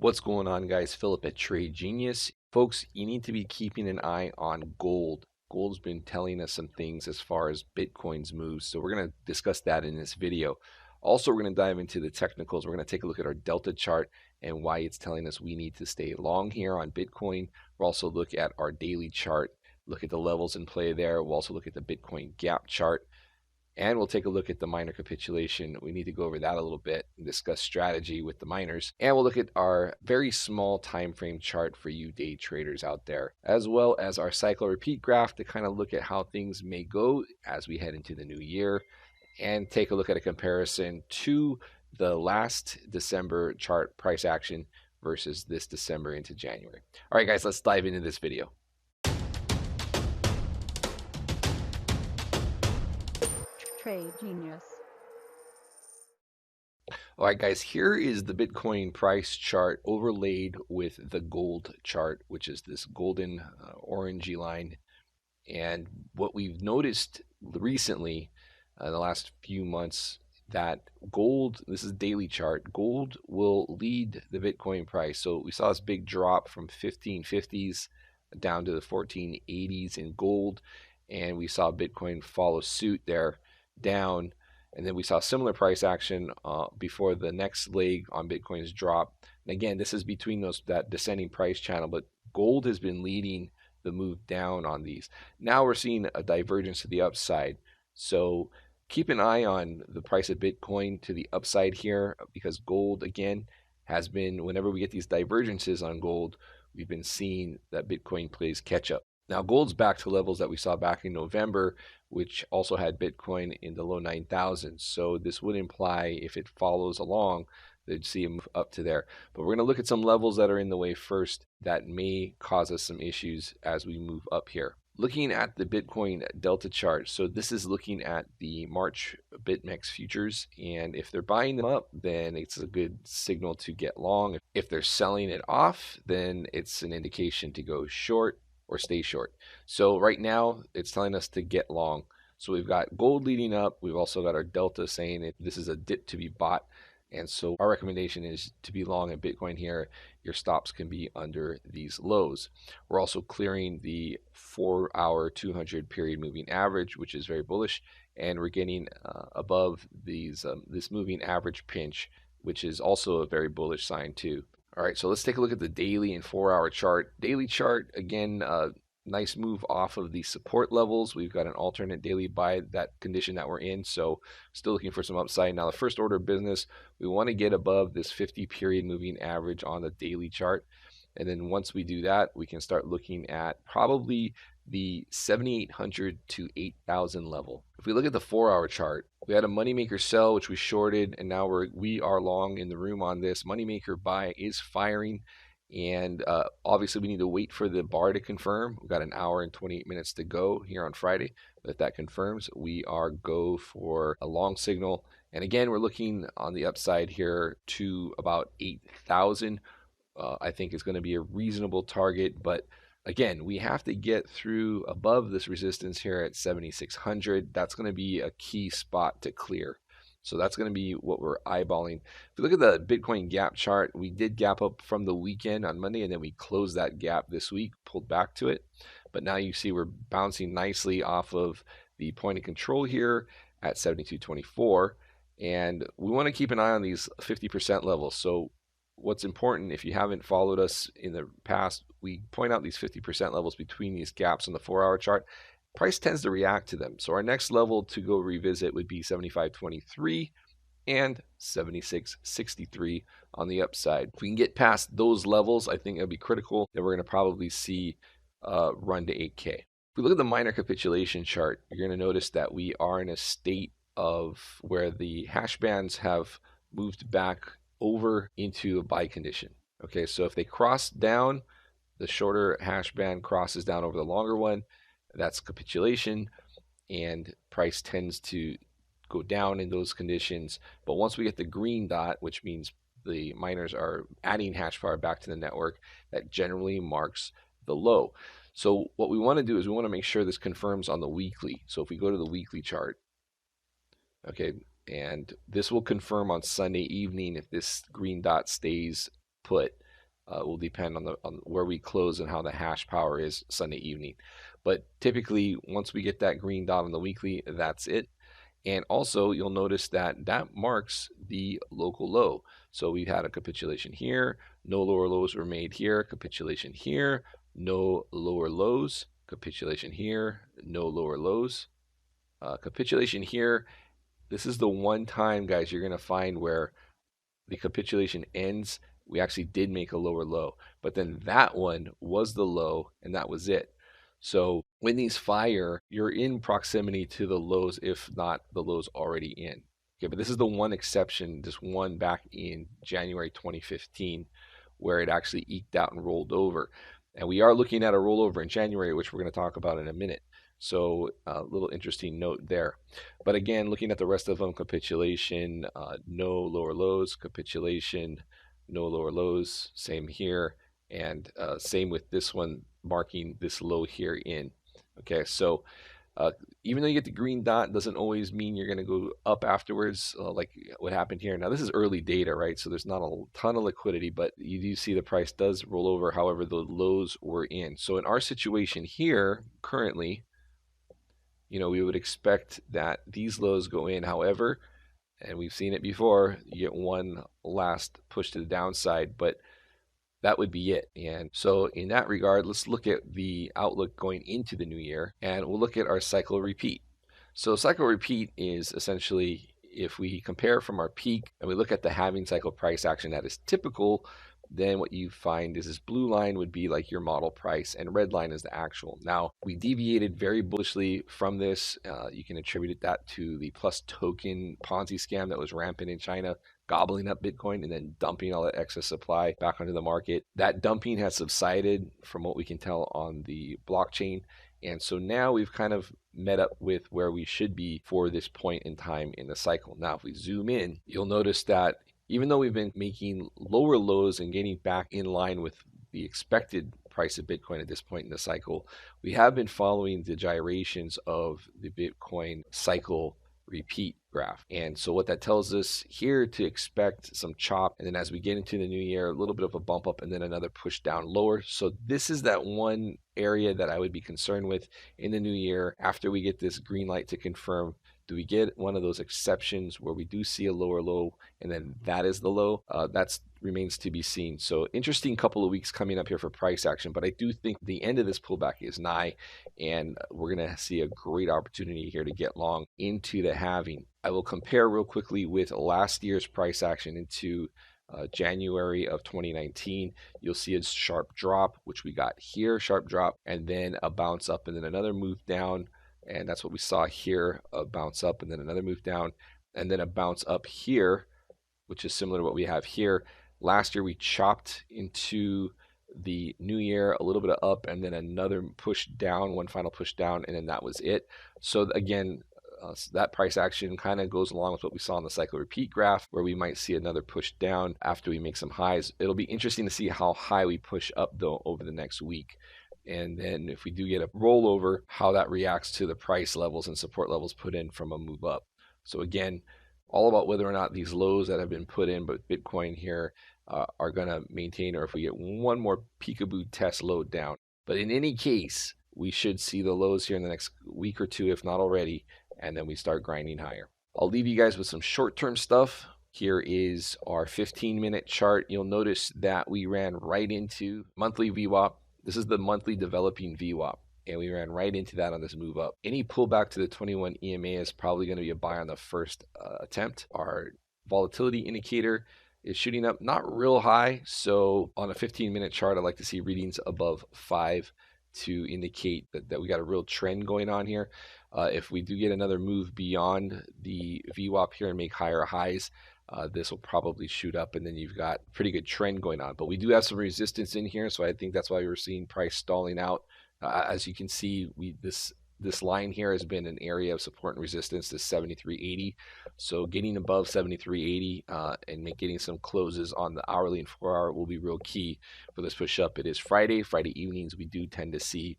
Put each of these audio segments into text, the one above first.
What's going on, guys? Philip at Trade Genius. Folks, you need to be keeping an eye on gold. Gold's been telling us some things as far as Bitcoin's moves, so we're going to discuss that in this video. Also, we're going to dive into the technicals. We're going to take a look at our Delta chart and why it's telling us we need to stay long here on Bitcoin. We'll also look at our daily chart, look at the levels in play there. We'll also look at the Bitcoin gap chart. And we'll take a look at the miner capitulation. We need to go over that a little bit and discuss strategy with the miners. And we'll look at our very small time frame chart for you day traders out there, as well as our cycle repeat graph to kind of look at how things may go as we head into the new year, and take a look at a comparison to the last December chart price action versus this December into January. All right, guys, let's dive into this video. Trade Genius. All right, guys, here is the Bitcoin price chart overlaid with the gold chart, which is this golden orangey line. And what we've noticed recently in the last few months, that gold, this is daily chart, gold will lead the Bitcoin price. So we saw this big drop from 1550s down to the 1480s in gold, and we saw Bitcoin follow suit there down, and then we saw similar price action before the next leg on Bitcoin's drop. And again, this is between that descending price channel, but gold has been leading the move down on these. Now we're seeing a divergence to the upside, so keep an eye on the price of Bitcoin to the upside here, because gold again has been, whenever we get these divergences on gold, we've been seeing that Bitcoin plays catch up. Now, gold's back to levels that we saw back in November, which also had Bitcoin in the low 9,000s. So this would imply, if it follows along, they'd see a move up to there. But we're going to look at some levels that are in the way first that may cause us some issues as we move up here. Looking at the Bitcoin Delta chart, so this is looking at the March BitMEX futures, and if they're buying them up, then it's a good signal to get long. If they're selling it off, then it's an indication to go short or stay short. So right now it's telling us to get long. So we've got gold leading up. We've also got our Delta saying this is a dip to be bought. And so our recommendation is to be long in Bitcoin here. Your stops can be under these lows. We're also clearing the 4-hour 200 period moving average, which is very bullish. And we're getting above these this moving average pinch, which is also a very bullish sign too. All right, so let's take a look at the daily and 4-hour chart. Daily chart, again, nice move off of the support levels. We've got an alternate daily buy that condition that we're in, so still looking for some upside. Now, the first order of business, we want to get above this 50 period moving average on the daily chart. And then once we do that, we can start looking at probably the 7,800 to 8,000 level. If we look at the 4-hour chart, we had a moneymaker sell, which we shorted, and now we are long in the room on this. Moneymaker buy is firing, and obviously we need to wait for the bar to confirm. We've got an hour and 28 minutes to go here on Friday. But if that confirms, we are go for a long signal. And again, we're looking on the upside here to about 8,000. I think is going to be a reasonable target, but again, we have to get through above this resistance here at 7,600. That's going to be a key spot to clear. So that's going to be what we're eyeballing. If you look at the Bitcoin gap chart, we did gap up from the weekend on Monday, and then we closed that gap this week, pulled back to it. But now you see we're bouncing nicely off of the point of control here at 72.24. And we want to keep an eye on these 50% levels. So what's important, if you haven't followed us in the past, we point out these 50% levels between these gaps on the 4-hour chart. Price tends to react to them. So our next level to go revisit would be 75.23 and 76.63 on the upside. If we can get past those levels, I think it'll be critical. Then we're going to probably see run to 8K. If we look at the minor capitulation chart, you're going to notice that we are in a state of where the hash bands have moved back over into a buy condition. Okay, so if they cross down, the shorter hash band crosses down over the longer one, that's capitulation, and price tends to go down in those conditions. But once we get the green dot, which means the miners are adding hash power back to the network, that generally marks the low. So what we want to do is we want to make sure this confirms on the weekly. So if we go to the weekly chart, okay, and this will confirm on Sunday evening if this green dot stays put. It will depend on the on where we close and how the hash power is Sunday evening. But typically, once we get that green dot on the weekly, that's it. And also, you'll notice that that marks the local low. So we had a capitulation here, no lower lows were made here, capitulation here, no lower lows, capitulation here, no lower lows, capitulation here. This is the one time, guys, you're going to find where the capitulation ends. We actually did make a lower low, but then that one was the low and that was it. So when these fire, you're in proximity to the lows, if not the lows already in. Okay, but this is the one exception, this one back in January 2015, where it actually eked out and rolled over. And we are looking at a rollover in January, which we're going to talk about in a minute. So a little interesting note there. But again, looking at the rest of them, capitulation, no lower lows, capitulation, no lower lows, same here, and same with this one marking this low here in. Okay, so uh, even though you get the green dot, doesn't always mean you're going to go up afterwards, like what happened here. Now, this is early data, right? So there's not a ton of liquidity, but you do see the price does roll over. However, the lows were in. So in our situation here, currently, we would expect that these lows go in. However, and we've seen it before, you get one last push to the downside, but that would be it. And so, in that regard, let's look at the outlook going into the new year, and we'll look at our cycle repeat. So, cycle repeat is essentially if we compare from our peak and we look at the halving cycle price action that is typical, then what you find is this blue line would be like your model price and red line is the actual. Now, we deviated very bullishly from this. You can attribute that to the plus token Ponzi scam that was rampant in China, gobbling up Bitcoin and then dumping all that excess supply back onto the market. That dumping has subsided from what we can tell on the blockchain. And so now we've kind of met up with where we should be for this point in time in the cycle. Now, if we zoom in, you'll notice that even though we've been making lower lows and getting back in line with the expected price of Bitcoin at this point in the cycle, we have been following the gyrations of the Bitcoin cycle repeat graph. And so what that tells us here to expect some chop. And then as we get into the new year, a little bit of a bump up and then another push down lower. So this is that one area that I would be concerned with in the new year after we get this green light to confirm. Do we get one of those exceptions where we do see a lower low and then that is the low? That remains to be seen. So interesting couple of weeks coming up here for price action, but I do think the end of this pullback is nigh and we're going to see a great opportunity here to get long into the halving. I will compare real quickly with last year's price action into January of 2019. You'll see a sharp drop, which we got here, sharp drop, and then a bounce up and then another move down. And that's what we saw here, a bounce up and then another move down, and then a bounce up here, which is similar to what we have here. Last year, we chopped into the new year, a little bit of up, and then another push down, one final push down, and then that was it. So again, that price action kind of goes along with what we saw on the cycle repeat graph, where we might see another push down after we make some highs. It'll be interesting to see how high we push up, though, over the next week. And then if we do get a rollover, how that reacts to the price levels and support levels put in from a move up. So again, all about whether or not these lows that have been put in, but Bitcoin here are going to maintain, or if we get one more peekaboo test low down. But in any case, we should see the lows here in the next week or two, if not already, and then we start grinding higher. I'll leave you guys with some short-term stuff. Here is our 15-minute chart. You'll notice that we ran right into monthly VWAP. This is the monthly developing VWAP, and we ran right into that on this move up. Any pullback to the 21 EMA is probably going to be a buy on the first attempt. Our volatility indicator is shooting up, not real high. So on a 15-minute chart, I like to see readings above 5 to indicate that we got a real trend going on here. If we do get another move beyond the VWAP here and make higher highs, this will probably shoot up and then you've got a pretty good trend going on. But we do have some resistance in here, so I think that's why we're seeing price stalling out. As you can see, this line here has been an area of support and resistance to 73.80. So getting above 73.80 and getting some closes on the hourly and 4-hour will be real key for this push up. It is Friday evenings. We do tend to see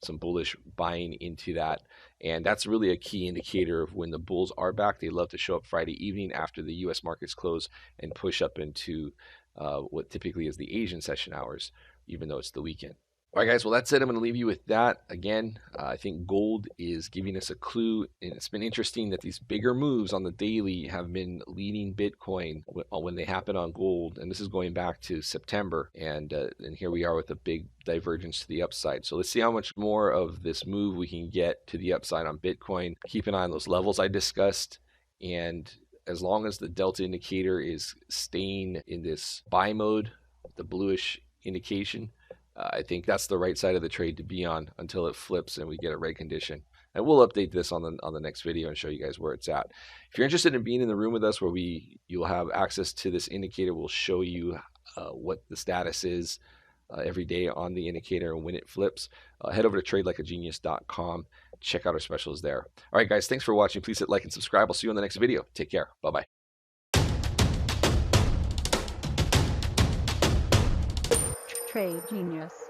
some bullish buying into that. And that's really a key indicator of when the bulls are back. They love to show up Friday evening after the U.S. markets close and push up into what typically is the Asian session hours, even though it's the weekend. All right, guys. Well, that's it. I'm going to leave you with that. Again, I think gold is giving us a clue, and it's been interesting that these bigger moves on the daily have been leading Bitcoin when they happen on gold, and this is going back to September, and here we are with a big divergence to the upside. So let's see how much more of this move we can get to the upside on Bitcoin. Keep an eye on those levels I discussed, and as long as the delta indicator is staying in this buy mode, the bluish indication, I think that's the right side of the trade to be on until it flips and we get a red condition. And we'll update this on the next video and show you guys where it's at. If you're interested in being in the room with us, where you'll have access to this indicator, we'll show you what the status is every day on the indicator and when it flips. Head over to tradelikeagenius.com. Check out our specials there. All right, guys, thanks for watching. Please hit like and subscribe. I'll see you on the next video. Take care. Bye-bye. Trade Genius.